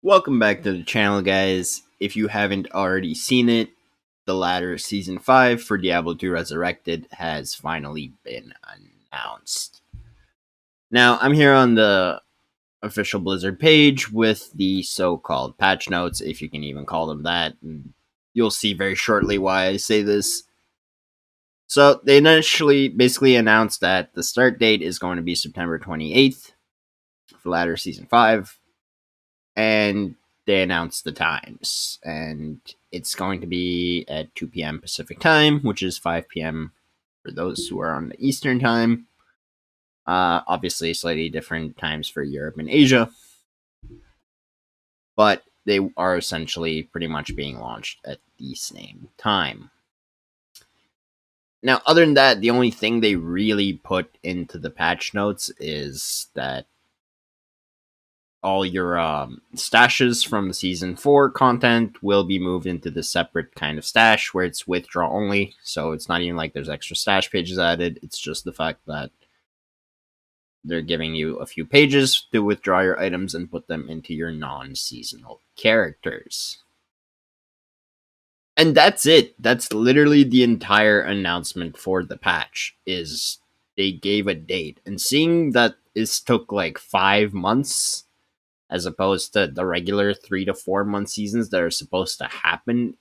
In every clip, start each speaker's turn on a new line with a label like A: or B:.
A: Welcome back to the channel, guys. If you haven't already seen it, the latter Season 5 for Diablo 2 Resurrected has finally been announced. Now, I'm here on the official Blizzard page with the so-called patch notes, if you can even call them that. And you'll see very shortly why I say this. So, they initially basically announced that the start date is going to be September 28th for latter Season 5. And they announced the times, and it's going to be at 2 p.m. Pacific time, which is 5 p.m. for those who are on the Eastern time. Obviously, slightly different times for Europe and Asia, but they are essentially pretty much being launched at the same time. Now, other than that, the only thing they really put into the patch notes is that all your stashes from the season 4 content will be moved into the separate kind of stash where it's withdraw only. So it's not even like there's extra stash pages added. It's just the fact that they're giving you a few pages to withdraw your items and put them into your non-seasonal characters. And that's it. That's literally the entire announcement for the patch. Is they gave a date, and seeing that this took like 5 months as opposed to the regular 3 to 4 month seasons that are supposed to happen,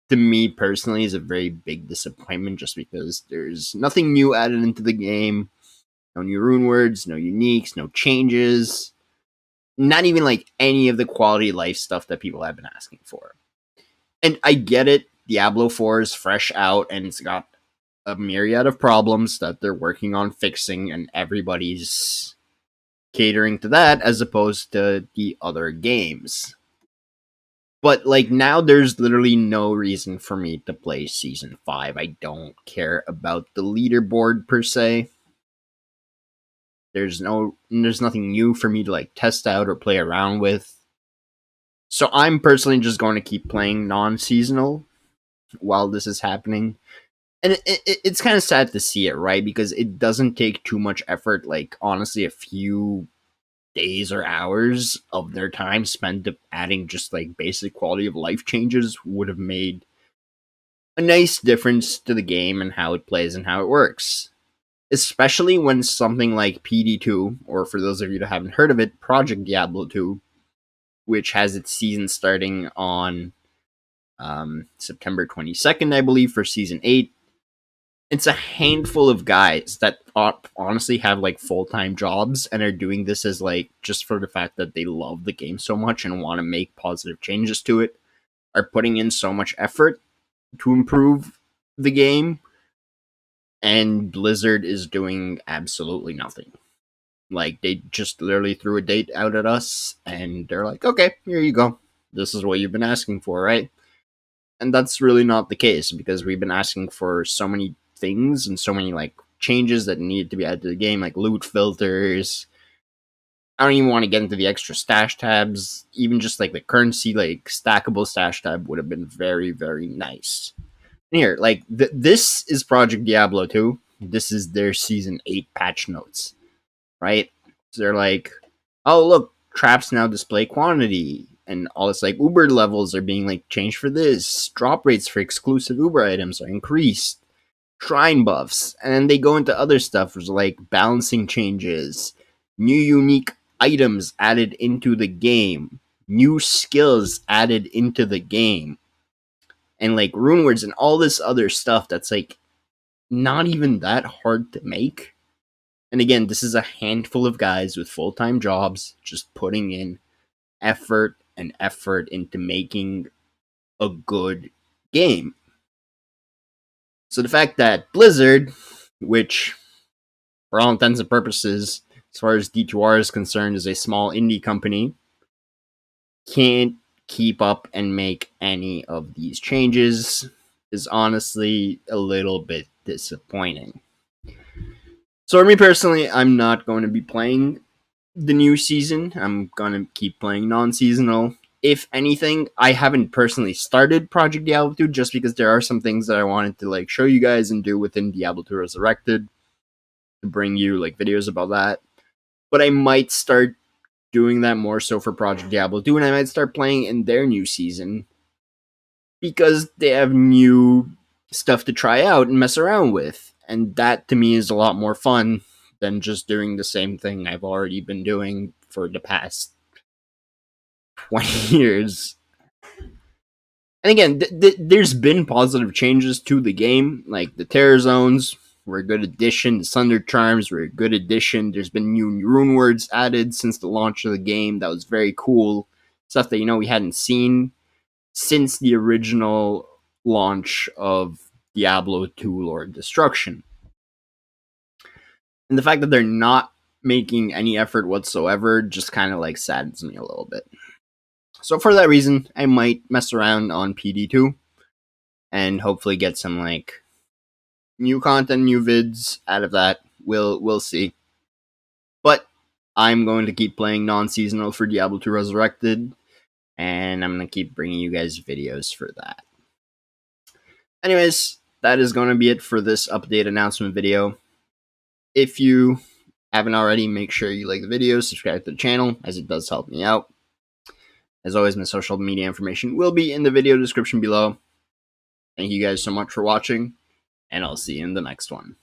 A: to me personally is a very big disappointment, just because there's nothing new added into the game. No new rune words, no uniques, no changes. Not even like any of the quality of life stuff that people have been asking for. And I get it, Diablo 4 is fresh out and it's got a myriad of problems that they're working on fixing, and everybody's catering to that as opposed to the other games. But like now there's literally no reason for me to play season 5. I don't care about the leaderboard per se. There's nothing new for me to like test out or play around with. So I'm personally just going to keep playing non-seasonal while this is happening. And it's kind of sad to see it, right? Because it doesn't take too much effort. Like, honestly, a few days or hours of their time spent adding just like basic quality of life changes would have made a nice difference to the game and how it plays and how it works. Especially when something like PD2, or for those of you that haven't heard of it, Project Diablo 2, which has its season starting on September 22nd, I believe, for season 8. It's a handful of guys that honestly have like full-time jobs and are doing this as like just for the fact that they love the game so much and want to make positive changes to it, are putting in so much effort to improve the game, and Blizzard is doing absolutely nothing. Like, they just literally threw a date out at us and they're like, okay, here you go, this is what you've been asking for, right? And that's really not the case, because we've been asking for so many things and so many like changes that need to be added to the game, like loot filters. I don't even want to get into the extra stash tabs. Even just like the currency, like stackable stash tab would have been very, very nice. And here, like this is Project Diablo 2. This is their season 8 patch notes, right? So they're like, oh look, traps now display quantity, and all this like Uber levels are being like changed for this. Drop rates for exclusive Uber items are increased. Shrine buffs, and then they go into other stuff like balancing changes, new unique items added into the game, new skills added into the game, and like rune words and all this other stuff that's like not even that hard to make. And again, this is a handful of guys with full-time jobs just putting in effort and effort into making a good game. So the fact that Blizzard, which for all intents and purposes, as far as D2R is concerned, is a small indie company, can't keep up and make any of these changes is honestly a little bit disappointing. So for me personally, I'm not going to be playing the new season. I'm going to keep playing non-seasonal. If anything, I haven't personally started Project Diablo 2 just because there are some things that I wanted to like show you guys and do within Diablo 2 Resurrected to bring you like videos about that. But I might start doing that more so for Project Diablo 2, and I might start playing in their new season because they have new stuff to try out and mess around with. And that to me is a lot more fun than just doing the same thing I've already been doing for the past 20 years. And again, there's been positive changes to the game, like the Terror Zones were a good addition, the Sunder Charms were a good addition. There's been new rune words added since the launch of the game. That was very cool. Stuff that, we hadn't seen since the original launch of Diablo 2 Lord Destruction. And the fact that they're not making any effort whatsoever just kind of like saddens me a little bit. So for that reason, I might mess around on PD2 and hopefully get some like new content, new vids out of that. We'll see. But I'm going to keep playing non-seasonal for Diablo 2 Resurrected, and I'm going to keep bringing you guys videos for that. Anyways, that is going to be it for this update announcement video. If you haven't already, make sure you like the video, subscribe to the channel, as it does help me out. As always, my social media information will be in the video description below. Thank you guys so much for watching, and I'll see you in the next one.